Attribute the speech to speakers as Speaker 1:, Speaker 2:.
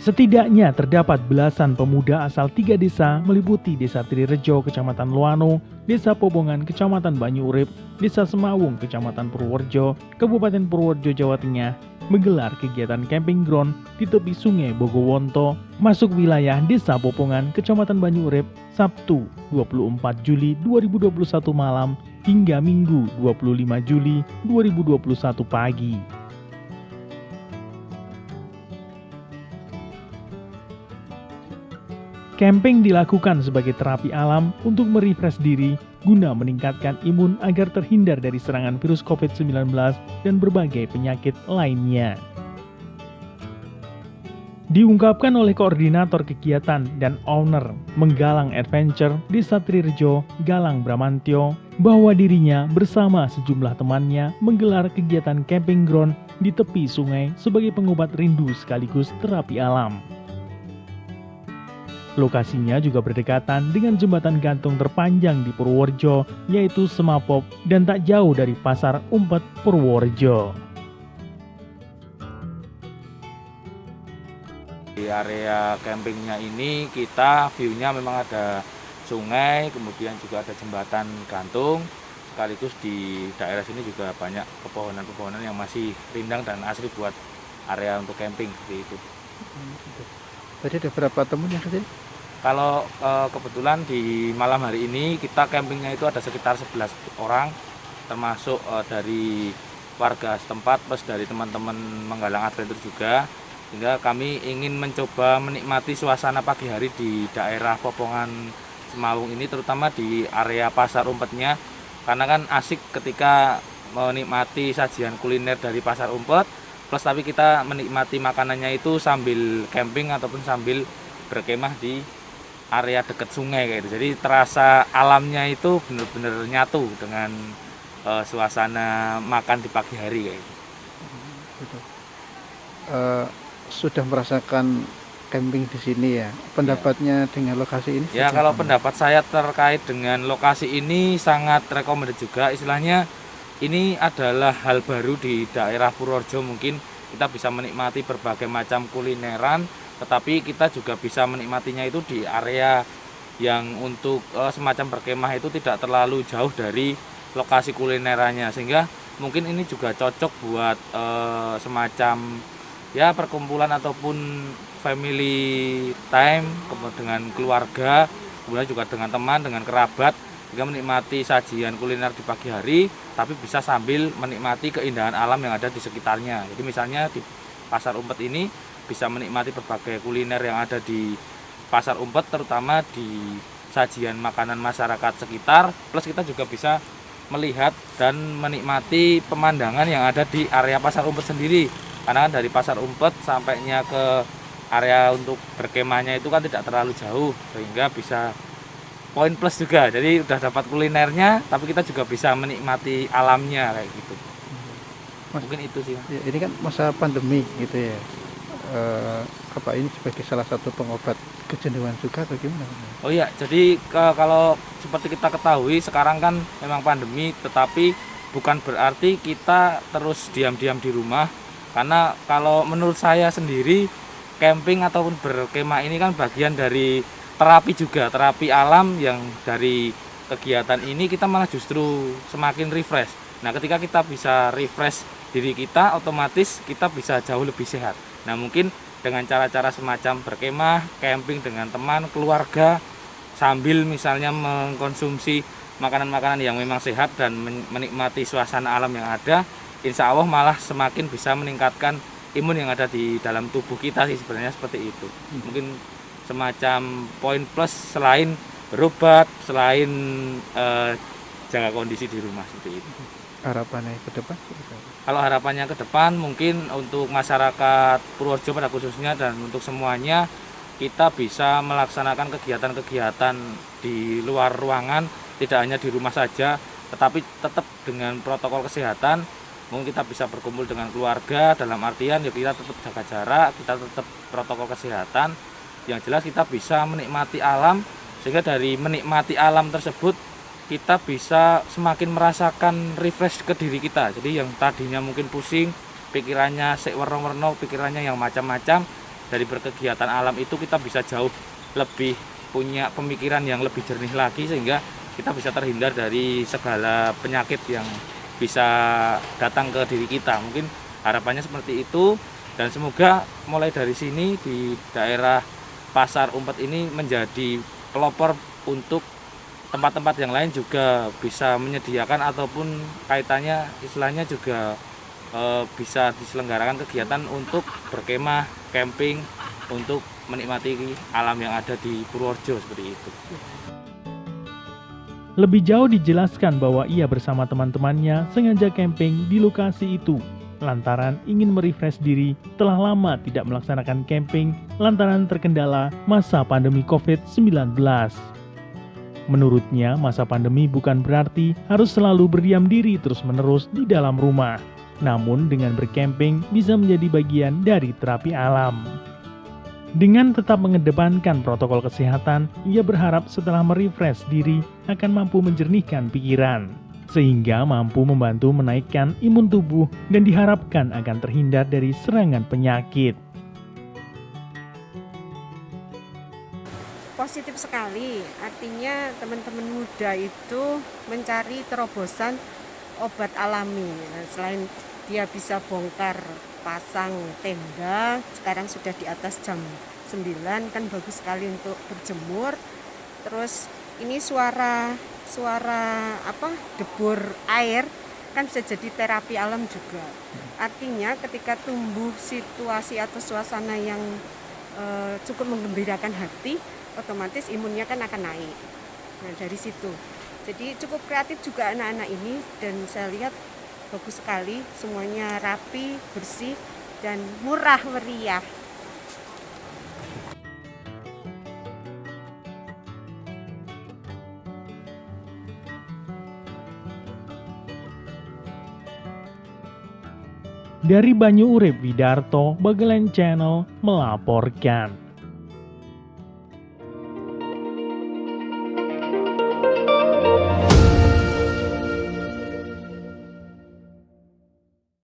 Speaker 1: Setidaknya terdapat belasan pemuda asal 3 desa meliputi Desa Trirejo, Kecamatan Loano, Desa Pobongan, Kecamatan Banyu Urip, Desa Semawung, Kecamatan Purworejo, Kabupaten Purworejo, Jawa Tengah, menggelar kegiatan camping ground di tepi Sungai Bogowonto, masuk wilayah Desa Popongan, Kecamatan Banyu Urip, Sabtu 24 Juli 2021 malam hingga Minggu 25 Juli 2021 pagi. Camping dilakukan sebagai terapi alam untuk merefresh diri guna meningkatkan imun agar terhindar dari serangan virus COVID-19 dan berbagai penyakit lainnya. Diungkapkan oleh koordinator kegiatan dan owner Menggalang Adventure Desa Trirejo, Galang Bramantyo, bahwa dirinya bersama sejumlah temannya menggelar kegiatan camping ground di tepi sungai sebagai pengobat rindu sekaligus terapi alam. Lokasinya juga berdekatan dengan jembatan gantung terpanjang di Purworejo, yaitu Semapop, dan tak jauh dari Pasar Umpet Purworejo.
Speaker 2: Di area campingnya ini kita view-nya memang ada sungai, kemudian juga ada jembatan gantung, sekaligus di daerah sini juga banyak pepohonan-pepohonan yang masih rindang dan asri buat area untuk camping seperti itu.
Speaker 3: Tadi ada berapa teman yang kesini?
Speaker 2: Kalau kebetulan di malam hari ini kita campingnya itu ada sekitar 11 orang, termasuk dari warga setempat plus dari teman-teman Menggalang Adventure juga. Sehingga kami ingin mencoba menikmati suasana pagi hari di daerah Popongan Semawung ini, terutama di area Pasar Umpetnya, karena kan asik ketika menikmati sajian kuliner dari Pasar Umpet, plus tapi kita menikmati makanannya itu sambil camping ataupun sambil berkemah di area dekat sungai kayak gitu. Jadi terasa alamnya itu benar-benar nyatu dengan suasana makan di pagi hari kayak gitu.
Speaker 3: Sudah merasakan camping di sini ya. Pendapatnya dengan lokasi ini?
Speaker 2: Ya, kalau pendapat saya terkait dengan lokasi ini sangat recommended juga. Istilahnya ini adalah hal baru di daerah Purworejo, mungkin kita bisa menikmati berbagai macam kulineran, tetapi kita juga bisa menikmatinya itu di area yang untuk semacam berkemah itu tidak terlalu jauh dari lokasi kulinerannya, sehingga mungkin ini juga cocok buat semacam ya perkumpulan ataupun family time dengan keluarga, kemudian juga dengan teman, dengan kerabat, juga menikmati sajian kuliner di pagi hari, tapi bisa sambil menikmati keindahan alam yang ada di sekitarnya. Jadi misalnya di Pasar Umpet ini bisa menikmati berbagai kuliner yang ada di Pasar Umpet, terutama di sajian makanan masyarakat sekitar, plus kita juga bisa melihat dan menikmati pemandangan yang ada di area Pasar Umpet sendiri. Karena dari Pasar Umpet sampainya ke area untuk berkemahnya itu kan tidak terlalu jauh, sehingga bisa poin plus juga. Jadi udah dapat kulinernya, tapi kita juga bisa menikmati alamnya kayak gitu. Mungkin itu sih.
Speaker 3: Ya, ini kan masa pandemi gitu ya. Apa ini sebagai salah satu pengobat kejenuhan juga atau gimana?
Speaker 2: Oh iya, jadi kalau seperti kita ketahui sekarang kan memang pandemi, tetapi bukan berarti kita terus diam-diam di rumah. Karena kalau menurut saya sendiri, camping ataupun berkemah ini kan bagian dari terapi juga, terapi alam, yang dari kegiatan ini kita malah justru semakin refresh. Nah, ketika kita bisa refresh diri kita, otomatis kita bisa jauh lebih sehat. Nah, mungkin dengan cara-cara semacam berkemah, camping dengan teman, keluarga, sambil misalnya mengkonsumsi makanan-makanan yang memang sehat dan menikmati suasana alam yang ada, insya Allah malah semakin bisa meningkatkan imun yang ada di dalam tubuh kita sih, sebenarnya seperti itu. Mungkin semacam poin plus selain berobat, selain jaga kondisi di rumah seperti itu.
Speaker 3: Harapannya ke depan?
Speaker 2: Kalau harapannya ke depan mungkin untuk masyarakat Purworejo pada khususnya dan untuk semuanya, kita bisa melaksanakan kegiatan-kegiatan di luar ruangan, tidak hanya di rumah saja, tetapi tetap dengan protokol kesehatan. Mungkin kita bisa berkumpul dengan keluarga, dalam artian ya kita tetap jaga jarak, kita tetap protokol kesehatan. Yang jelas kita bisa menikmati alam, sehingga dari menikmati alam tersebut kita bisa semakin merasakan refresh ke diri kita. Jadi yang tadinya mungkin pusing, pikirannya sek werno-werno, pikirannya yang macam-macam, dari berkegiatan alam itu kita bisa jauh lebih punya pemikiran yang lebih jernih lagi, sehingga kita bisa terhindar dari segala penyakit yang bisa datang ke diri kita. Mungkin harapannya seperti itu, dan semoga mulai dari sini di daerah Pasar Umpet ini menjadi pelopor untuk tempat-tempat yang lain juga bisa menyediakan, ataupun kaitannya istilahnya juga bisa diselenggarakan kegiatan untuk berkemah, camping, untuk menikmati alam yang ada di Purworejo seperti itu.
Speaker 1: Lebih jauh dijelaskan bahwa ia bersama teman-temannya sengaja camping di lokasi itu lantaran ingin merefresh diri telah lama tidak melaksanakan camping lantaran terkendala masa pandemi COVID-19. Menurutnya, masa pandemi bukan berarti harus selalu berdiam diri terus-menerus di dalam rumah. Namun dengan bercamping bisa menjadi bagian dari terapi alam. Dengan tetap mengedepankan protokol kesehatan, ia berharap setelah merefresh diri akan mampu menjernihkan pikiran, sehingga mampu membantu menaikkan imun tubuh dan diharapkan akan terhindar dari serangan penyakit.
Speaker 4: Positif sekali, artinya teman-teman muda itu mencari terobosan obat alami. Nah, selain dia bisa bongkar pasang tenda, sekarang sudah di atas jam 9, kan bagus sekali untuk berjemur. Terus ini suara debur air kan bisa jadi terapi alam juga. Artinya ketika tumbuh situasi atau suasana yang cukup menggembirakan hati, otomatis imunnya kan akan naik. Nah, dari situ. Jadi cukup kreatif juga anak-anak ini, dan saya lihat bagus sekali, semuanya rapi, bersih, dan murah meriah.
Speaker 1: Dari Banyu Urip, Widarto, Bagelen Channel melaporkan.